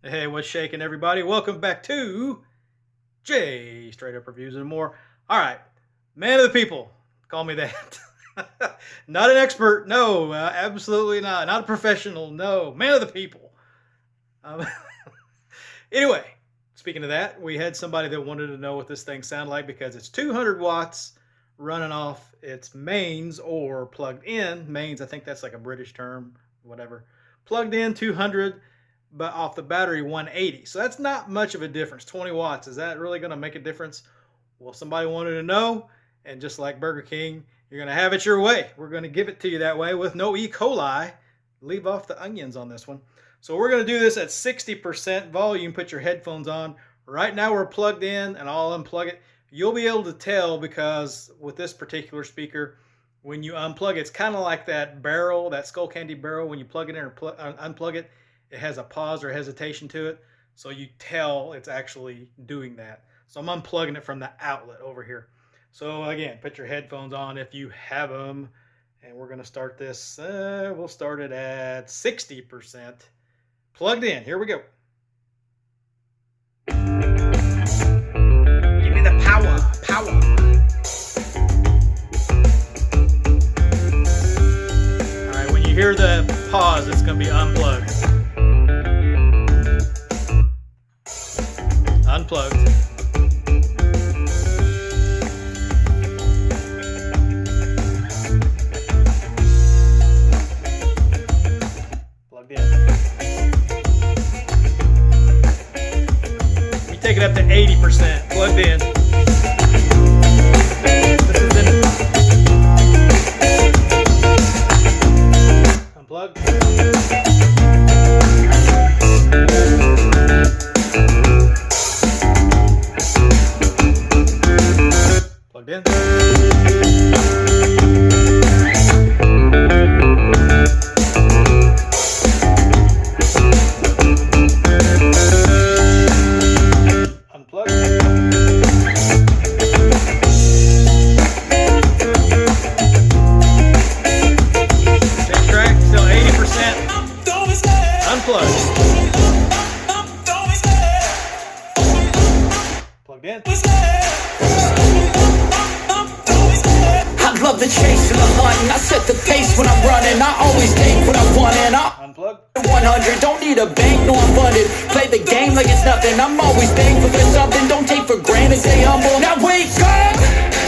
Hey, what's shaking, everybody? Welcome back to Jay Straight Up Reviews and more. All right, man of the people, call me that. Not an expert, no, absolutely not. Not a professional, no. Man of the people. Um, anyway, speaking of that, we had somebody that wanted to know what this thing sounded like because it's 200 watts running off its mains or plugged in. Mains, I think that's like a British term, whatever. Plugged in 200, but off the battery 180. So that's not much of a difference. 20 watts. Is that really going to make a difference? Well, somebody wanted to know, and just like Burger King, you're going to have it your way. We're going to give it to you that way with no E. coli. Leave off the onions on this one. So we're going to do this at 60% volume. Put your headphones on. Right now we're plugged in, and I'll unplug it. You'll be able to tell because with this particular speaker, when you unplug it, it's kind of like that barrel, that Skull Candy barrel. When you plug it in or unplug it, it has a pause or hesitation to it. So you tell it's actually doing that. So I'm unplugging it from the outlet over here. So again, put your headphones on if you have them. And we're going to start this. We'll start it at 60%. Plugged in. Here we go. Give me the power. Power. All right, when you hear the pause, it's going to be unplugged. Unplugged. Plugged in. We take it up to 80%. Plugged in. This is in. Unplugged. Plugged in. Unplugged. Same track, still 80%. Unplugged. Plugged in. Love the chase and the hunting. I set the pace when I'm running. I always take what I want and I Unplugged. 100. Don't need a bank, no I'm funded. Play the game like it's nothing. I'm always thankful for something. Don't take for granted, stay humble. Now wake up.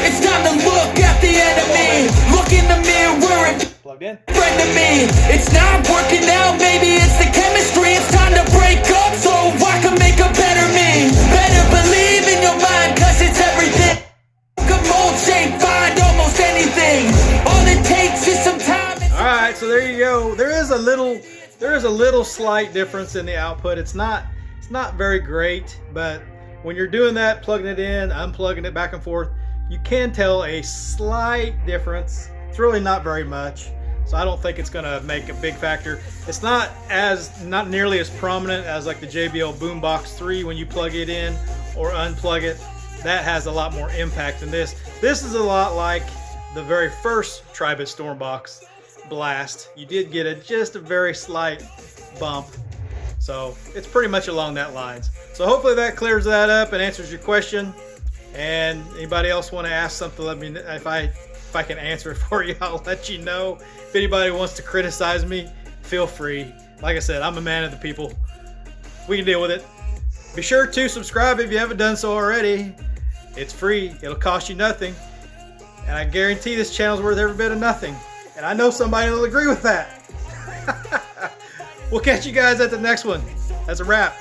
It's time to look at the enemy. Look in the mirror and Plugged in. friend to me. It's not working out. Maybe it's the chemistry. It's time to break up so I can make a better me. Better believe in your mind, cause it's everything. Mold, shape, find almost anything. All it takes is some time. All right, so there you go. There is a little slight difference in the output. It's not very great, but when you're doing that, plugging it in, unplugging it back and forth, you can tell a slight difference. It's really not very much, so I don't think it's gonna make a big factor. It's not nearly as prominent as like the JBL Boombox 3 when you plug it in or unplug it. That has a lot more impact than this. This is a lot like the very first Tribit Stormbox blast. You did get just a very slight bump. So it's pretty much along that lines. So hopefully that clears that up and answers your question. And anybody else want to ask something, let me know. If I can answer it for you, I'll let you know. If anybody wants to criticize me, feel free. Like I said, I'm a man of the people. We can deal with it. Be sure to subscribe if you haven't done so already. It's free. It'll cost you nothing. And I guarantee this channel's worth every bit of nothing. And I know somebody will agree with that. We'll catch you guys at the next one. That's a wrap.